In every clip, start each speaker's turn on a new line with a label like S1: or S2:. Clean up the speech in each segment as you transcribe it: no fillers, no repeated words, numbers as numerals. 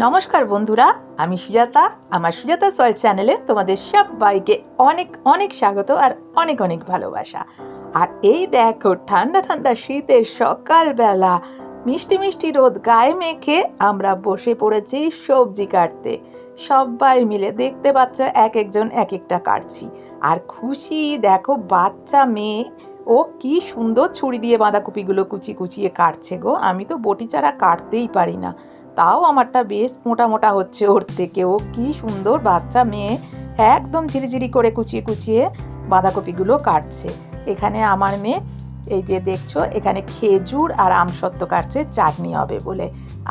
S1: নমস্কার বন্ধুরা, আমি সুজাতা। আমার সুজাতা সয়েল চ্যানেলে তোমাদের সবাইকে অনেক অনেক স্বাগত আর অনেক অনেক ভালোবাসা। আর এই দেখো, ঠান্ডা ঠান্ডা শীতের সকালবেলা মিষ্টি মিষ্টি রোদ গায়ে মেখে আমরা বসে পড়েছি সবজি কাটতে। সবাই মিলে দেখতে পাচ্ছ, এক একজন এক একটা কাটছি। আর খুশি দেখো, বাচ্চা মেয়ে, ও কি সুন্দর ছুরি দিয়ে বাঁধাকপিগুলো কুচিয়ে কাটছে গো। আমি তো বটি ছাড়া কাটতেই পারি না, তাও আমারটা বেশ মোটা মোটা হচ্ছে ওর থেকে। ও কি সুন্দর বাচ্চা মেয়ে, একদম ঝিরিঝিরি করে কুচিয়ে বাঁধাকপিগুলো কাটছে। এখানে আমার মেয়ে, এই যে দেখছো, এখানে খেজুর আর আমসত্ত্ব কাটছে চাটনি হবে বলে।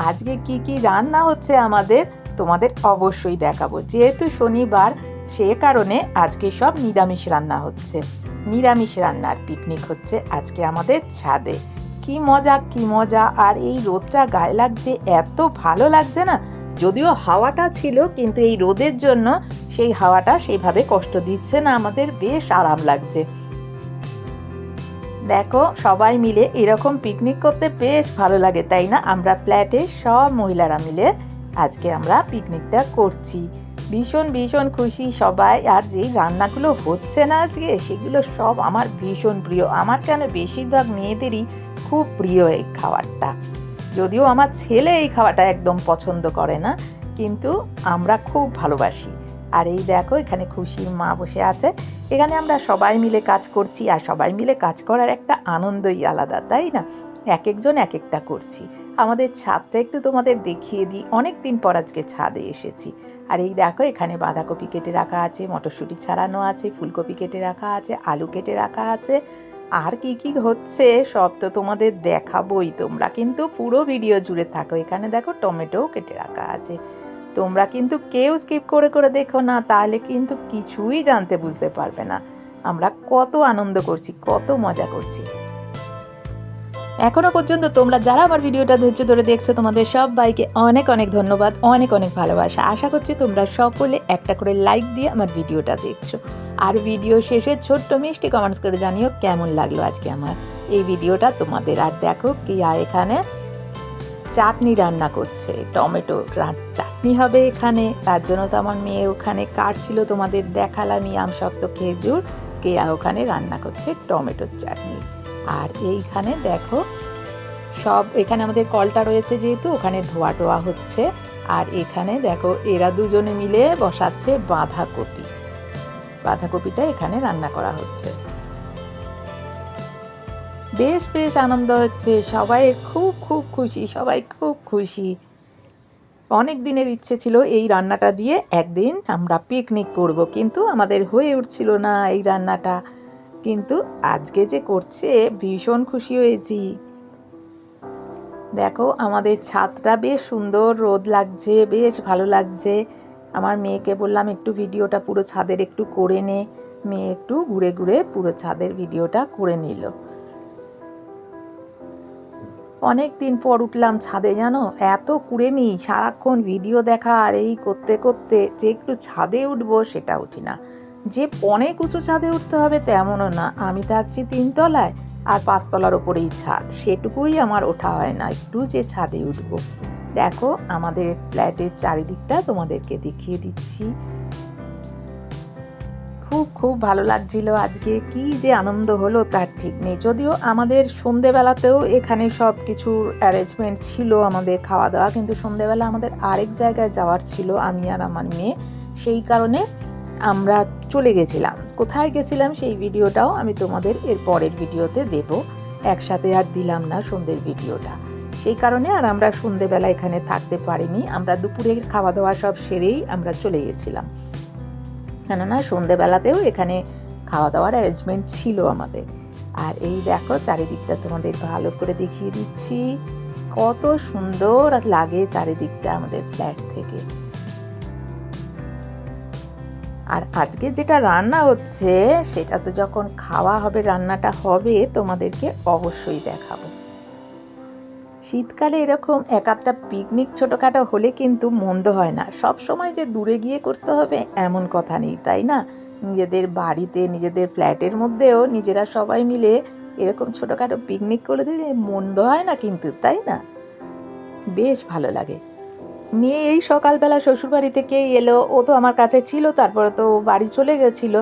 S1: আজকে কি কি রান্না হচ্ছে আমাদের তোমাদের অবশ্যই দেখাবো। যেহেতু শনিবার, সে কারণে আজকে সব নিরামিষ রান্না হচ্ছে। নিরামিষ রান্নার পিকনিক হচ্ছে আজকে আমাদের ছাদে। কি মজা! আর এই রোদটা গায়ে লাগছে, এত ভালো লাগছে না। যদিও হাওয়াটা ছিল, কিন্তু এই রোদের জন্য সেই হাওয়াটা সেইভাবে কষ্ট দিচ্ছে না, আমাদের বেশ আরাম লাগছে। দেখো, সবাই মিলে এরকম পিকনিক করতে বেশ ভালো লাগে, তাই না? আমরা ফ্ল্যাটে সব মহিলারা মিলে আজকে আমরা পিকনিকটা করছি। ভীষণ ভীষণ খুশি সবাই। আর যেই রান্নাগুলো হচ্ছে না আজকে, সেগুলো সব আমার ভীষণ প্রিয়। আমার কেন, বেশিরভাগ মেয়েদেরই খুব প্রিয় এই খাবারটা। যদিও আমার ছেলে এই খাবারটা একদম পছন্দ করে না, কিন্তু আমরা খুব ভালোবাসি। আর এই দেখো, এখানে খুশির মা বসে আছে। এখানে আমরা সবাই মিলে কাজ করছি, আর সবাই মিলে কাজ করার একটা আনন্দই আলাদা, তাই না? এক একজন এক একটা করছি। আমাদের ছাদটা একটু তোমাদের দেখিয়ে দিই। অনেক দিন পর আজকে ছাদে এসেছি। আর এই দেখো, এখানে বাঁধাকপি কেটে রাখা আছে, মটরশুঁটি ছাড়ানো আছে, ফুলকপি কেটে রাখা আছে, আলু কেটে রাখা আছে। আর কি কি হচ্ছে সব তো তোমাদের দেখাবোই, তোমরা কিন্তু পুরো ভিডিও জুড়ে থাকো। এখানে দেখো, টমেটোও কেটে রাখা আছে। তোমরা কিন্তু কেউ স্কিপ করে দেখো না, তাহলে কিন্তু কিছুই জানতে বুঝতে পারবে না আমরা কত আনন্দ করছি, কত মজা করছি। এখনো পর্যন্ত তোমরা যারা আমার ভিডিওটা ধৈর্য ধরে দেখছো, তোমাদের সবাইকে অনেক অনেক ধন্যবাদ, অনেক অনেক ভালোবাসা। আশা করছি তোমরা সকলে একটা করে লাইক দিয়ে আমার ভিডিওটা দেখছো। আর ভিডিও শেষে ছোট্ট মিষ্টি কমেন্টস করে জানিও কেমন লাগলো আজকে আমার এই ভিডিওটা তোমাদের। আর দেখো, কিয়া এখানে চাটনি রান্না করছে, টমেটো চাটনি হবে এখানে। তার জন্য তো আমার মেয়ে ওখানে কাটছিল, তোমাদের দেখালামই আমসত্ত্ব, খেজুর। কেয়া ওখানে রান্না করছে টমেটোর চাটনি। আর এইখানে দেখো, সব এখানে আমাদের কলটা রয়েছে যেহেতু, ওখানে ধোয়া টোয়া হচ্ছে। আর এখানে দেখো, এরা দুজনে মিলে বসাচ্ছে বাঁধাকপিটা এখানে রান্না করা হচ্ছে। বেশ বেশ আনন্দ হচ্ছে, সবাই খুব খুব খুশি, সবাই খুব খুশি। অনেক দিনের ইচ্ছে ছিল এই রান্নাটা দিয়ে একদিন আমরা পিকনিক করব, কিন্তু আমাদের হয়ে উঠছিল না এই রান্নাটা। কিন্তু আজকে যে করছে, ভীষণ খুশি হয়েছি। দেখো, আমাদের ছাদটা বেশ সুন্দর, রোদ লাগছে, বেশ ভালো লাগছে। আমার মেয়েকে বললাম একটু ভিডিওটা পুরো ছাদের একটু করে নে। মেয়ে একটু ঘুরে ঘুরে পুরো ছাদের ভিডিওটা করে নিল। অনেক দিন পর উঠলাম ছাদে, জানো। এত কুড়েমি, সারাক্ষণ ভিডিও দেখা আর এই করতে করতে যে একটু ছাদে উঠবো সেটা উঠি না। যে অনেক উঁচু ছাদে উঠতে হবে তেমনও না, আমি থাকছি 3 তলায়, আর 5 তলার ওপরেই ছাদ, সেটুকুই আমার ওঠা হয় না একটু যে ছাদে উঠবো। দেখো, আমাদের ফ্ল্যাটের চারিদিকটা তোমাদেরকে দেখিয়ে দিচ্ছি। খুব খুব ভালো লাগছিল আজকে, কি যে আনন্দ হলো তার ঠিক নেই। যদিও আমাদের সন্ধেবেলাতেও এখানে সব কিছুর অ্যারেঞ্জমেন্ট ছিল, আমাদের খাওয়া দাওয়া, কিন্তু সন্ধেবেলা আমাদের আরেক জায়গায় যাওয়ার ছিল, আমি আর আমার মেয়ে। সেই কারণে আমরা চলে গেছিলাম। কোথায় গেছিলাম সেই ভিডিওটাও আমি তোমাদের এর পরের ভিডিওতে দেব। একসাথে আর দিলাম না সন্ধ্যের ভিডিওটা, সেই কারণে আর আমরা সন্ধেবেলা এখানে থাকতে পারিনি। আমরা দুপুরের খাওয়া দাওয়া সব সেরেই আমরা চলে গেছিলাম, কেননা সন্ধেবেলাতেও এখানে খাওয়া দাওয়ার অ্যারেঞ্জমেন্ট ছিল আমাদের। আর এই দেখো, চারিদিকটা তোমাদের ভালো করে দেখিয়ে দিচ্ছি, কত সুন্দর লাগে চারিদিকটা আমাদের ফ্ল্যাট থেকে। আর আজকে যেটা রান্না হচ্ছে, সেটা তো যখন খাওয়া হবে, রান্নাটা হবে, তোমাদেরকে অবশ্যই দেখাবো। শীতকালে এরকম এক আধটা পিকনিক ছোটোখাটো হলে কিন্তু মন্দ হয় না। সব সময় যে দূরে গিয়ে করতে হবে এমন কথা নেই, তাই না? নিজেদের বাড়িতে, নিজেদের ফ্ল্যাটের মধ্যেও নিজেরা সবাই মিলে এরকম ছোটোখাটো পিকনিক করে দিলে মন্দ হয় না কিন্তু, তাই না? বেশ ভালো লাগে। মেয়ে এই সকালবেলা শ্বশুরবাড়ি থেকেই এলো, ও তো আমার কাছে ছিল, তারপরে তো বাড়ি চলে গেছিলো।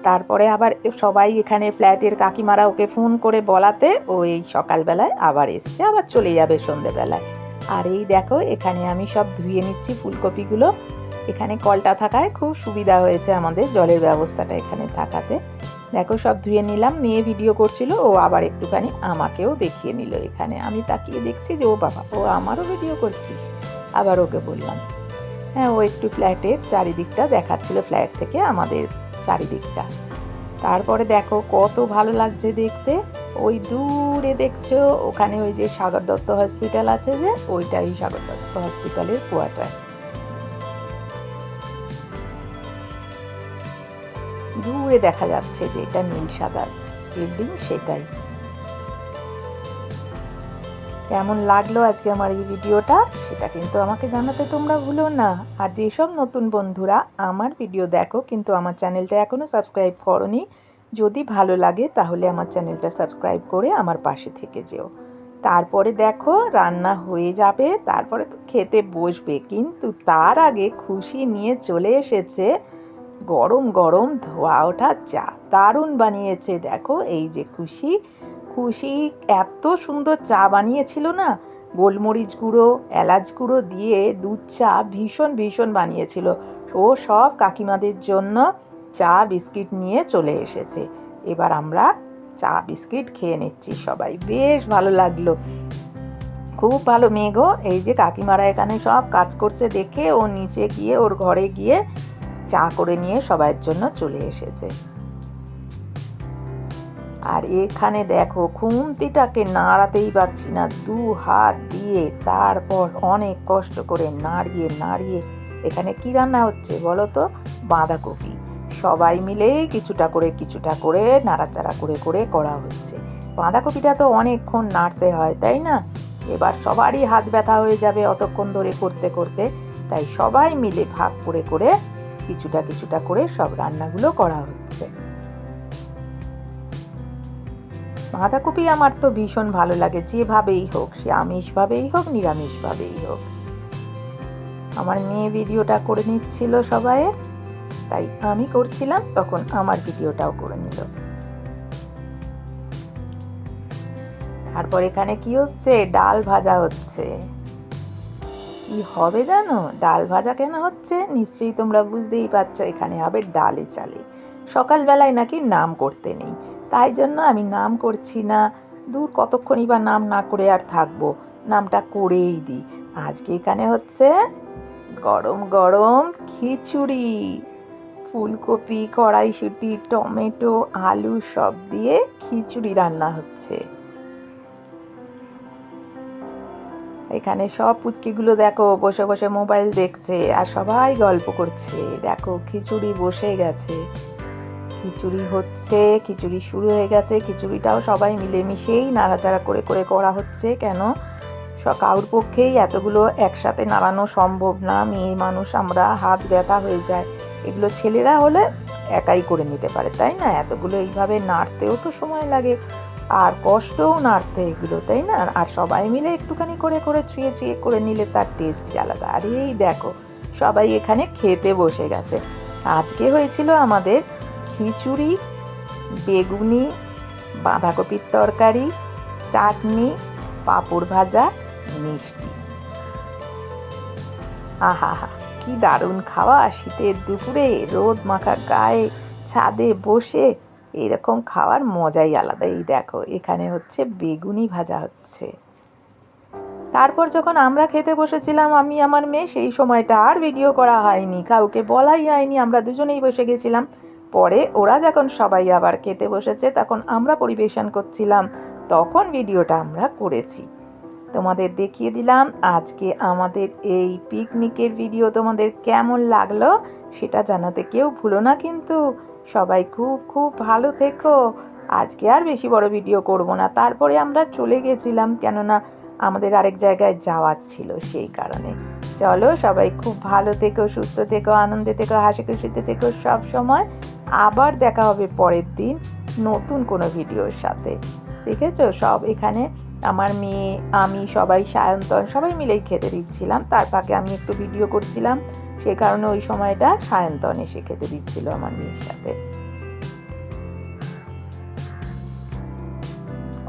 S1: তারপরে আবার সবাই এখানে ফ্ল্যাটের কাকিমারা ওকে ফোন করে বলাতে ও এই সকালবেলায় আবার এসছে, আবার চলে যাবে সন্ধেবেলায়। আর এই দেখো এখানে আমি সব ধুয়ে নিচ্ছি ফুলকপিগুলো। এখানে কলটা থাকায় খুব সুবিধা হয়েছে আমাদের, জলের ব্যবস্থাটা এখানে থাকাতে। দেখো সব ধুয়ে নিলাম, মেয়ে ভিডিও করছিল, ও আবার একটুখানি আমাকেও দেখিয়ে নিল। এখানে আমি তাকিয়ে দেখছি যে ও বাবা, ও আমারও ভিডিও করছিস। আবার ওকে বললাম, হ্যাঁ, ও একটু ফ্ল্যাটের চারিদিকটা দেখাচ্ছিল, ফ্ল্যাট থেকে আমাদের চারিদিকটা। তারপরে দেখো কত ভালো লাগছে দেখতে। ওই দূরে দেখছো ওখানে ওই যে সাগর দত্ত হসপিটাল আছে, যে ওইটাই সাগর দত্ত হসপিটালের কোয়ার্টার। দূরে দেখা যাচ্ছে যে এটা নীল সাদা বিল্ডিং, সেটাই। কেমন লাগলো আজকে আমার এই ভিডিওটা, সেটা কিন্তু আমাকে জানাতে তোমরা ভুলো না। আর যেসব নতুন বন্ধুরা আমার ভিডিও দেখো কিন্তু আমার চ্যানেলটা এখনও সাবস্ক্রাইব করোনি, যদি ভালো লাগে তাহলে আমার চ্যানেলটা সাবস্ক্রাইব করে আমার পাশে থেকে যেও। তারপরে দেখো রান্না হয়ে যাবে, তারপরে তো খেতে বসবে, কিন্তু তার আগে খুশি নিয়ে চলে এসেছে গরম গরম ধোয়া ওঠা চা। দারুণ বানিয়েছে দেখো এই যে খুশি। খুশি এত সুন্দর চা বানিয়েছিল না, গোলমরিচ গুঁড়ো এলাচ গুঁড়ো দিয়ে দুধ চা ভীষণ ভীষণ বানিয়েছিল। ও সব কাকিমাদের জন্য চা বিস্কিট নিয়ে চলে এসেছে। এবার আমরা চা বিস্কিট খেয়ে নিচ্ছি সবাই, বেশ ভালো লাগলো। খুব ভালো মেয়ে গো। এই যে কাকিমারা এখানে সব কাজ করছে দেখে ও নিচে গিয়ে ওর ঘরে গিয়ে চা করে নিয়ে সবার জন্য চলে এসেছে। আর এখানে দেখো খুন্তিটাকে নাড়াতেই পারছি না, দু হাত দিয়ে তারপর অনেক কষ্ট করে নাড়িয়ে নাড়িয়ে। এখানে কি রান্না হচ্ছে বলো তো? বাঁধাকপি। সবাই মিলেই কিছুটা করে নাড়াচাড়া করে করে করা হচ্ছে। বাঁধাকপিটা তো অনেকক্ষণ নাড়তে হয়, তাই না? এবার সবারই হাত ব্যথা হয়ে যাবে অতক্ষণ ধরে করতে করতে, তাই সবাই মিলে ভাগ করে করে কিছুটা করে সব রান্নাগুলো করা হচ্ছে। বাঁধাকপি আমার তো ভীষণ ভালো লাগে, যেভাবেই হোক, সে আমিষভাবেই হোক নিরামিষভাবেই হোক। আমার মেয়ে ভিডিওটা করে নিচ্ছিল সবাইয়ের, তাই আমি করছিলাম, তখন আমার ভিডিওটাও করে নিল। তারপর এখানে কি হচ্ছে? ডাল ভাজা হচ্ছে। কি হবে জানো? ডাল ভাজা কেন হচ্ছে নিশ্চয়ই তোমরা বুঝতেই পারছো। এখানে হবে ডালে চালে। সকালবেলায় নাকি নাম করতে নেই, তাই জন্য আমি নাম করছি না। দূর কতক্ষণই বা নাম না করে আর থাকবো, নামটা করেই দিই। আজকে এখানে হচ্ছে গরম গরম খিচুড়ি, ফুলকপি কড়াইশুঁটি টমেটো আলু সব দিয়ে খিচুড়ি রান্না হচ্ছে। এখানে সব পুচকিগুলো দেখো বসে বসে মোবাইল দেখছে আর সবাই গল্প করছে। দেখো খিচুড়ি বসে গেছে, খিচুড়ি হচ্ছে, খিচুড়ি শুরু হয়ে গেছে। খিচুড়িটাও সবাই মিলেমিশেই নাড়াচাড়া করে করে করা হচ্ছে। কেন কারোর পক্ষেই এতগুলো একসাথে নাড়ানো সম্ভব না, মেয়ে মানুষ আমরা, হাত ব্যথা হয়ে যায়। এগুলো ছেলেরা হলে একাই করে নিতে পারে, তাই না? এতগুলো এইভাবে নাড়তেও তো সময় লাগে, আর কষ্টও নাড়তে এগুলো, তাই না? আর সবাই মিলে একটুখানি করে করে ছুঁয়ে ছুঁয়ে করে নিলে তার টেস্টই আলাদা। আর এই দেখো সবাই এখানে খেতে বসে গেছে। আজকে হয়েছিল আমাদের খিচুড়ি, বেগুনি, বাঁধাকপির তরকারি, চাটনি, পাঁপড় ভাজা, মিষ্টি। আহা হা, কি দারুণ খাওয়া! শীতের দুপুরে রোদ মাখা গায়ে ছাদে বসে এরকম খাওয়ার মজাই আলাদা। এই দেখো এখানে হচ্ছে বেগুনি ভাজা হচ্ছে। তারপর যখন আমরা খেতে বসেছিলাম আমি আমার মেয়ে, সেই সময়টা আর ভিডিও করা হয়নি, কাউকে বলাই হয়নি, আমরা দুজনেই বসে গেছিলাম। পরে ওরা যখন সবাই আবার খেতে বসেছে তখন আমরা পরিবেশন করছিলাম, তখন ভিডিওটা আমরা করেছি, তোমাদের দেখিয়ে দিলাম। আজকে আমাদের এই পিকনিকের ভিডিও তোমাদের কেমন লাগলো সেটা জানাতে কেউ ভুলো না কিন্তু। সবাই খুব খুব ভালো থেকো। আজকে আর বেশি বড় ভিডিও করব না, তারপরে আমরা চলে গেছিলাম, কেননা আমাদের আরেক জায়গায় যাওয়ার ছিল, সেই কারণে। চলো সবাই খুব ভালো থেকো, সুস্থ থেকো, আনন্দে থেকো, হাসি খুশিতে থেকো সব সময়। আবার দেখা হবে পরের দিন নতুন কোনো ভিডিওর সাথে। দেখেছো সব এখানে আমার মেয়ে আমি সবাই সায়ন্তন সবাই মিলেই খেতে দিচ্ছিলাম, তার ফাঁকে আমি একটু ভিডিও করছিলাম, সে কারণে ওই সময়টা সায়ন্তন এসে খেতে দিচ্ছিল আমার মেয়ের সাথে।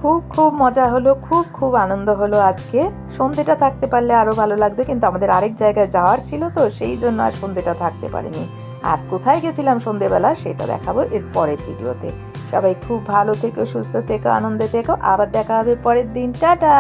S1: খুব খুব মজা হলো, খুব খুব আনন্দ হলো আজকে। সন্ধেটা থাকতে পারলে আরও ভালো লাগতো, কিন্তু আমাদের আরেক জায়গায় যাওয়ার ছিল তো সেই জন্য আর সন্ধেটা থাকতে পারিনি। আর কোথায় গেছিলাম সন্ধেবেলা সেটা দেখাবো এর পরের ভিডিওতে। সবাই খুব ভালো থেকো, সুস্থ থেকো, আনন্দে থেকো, আবার দেখা হবে পরের দিন। টাটা।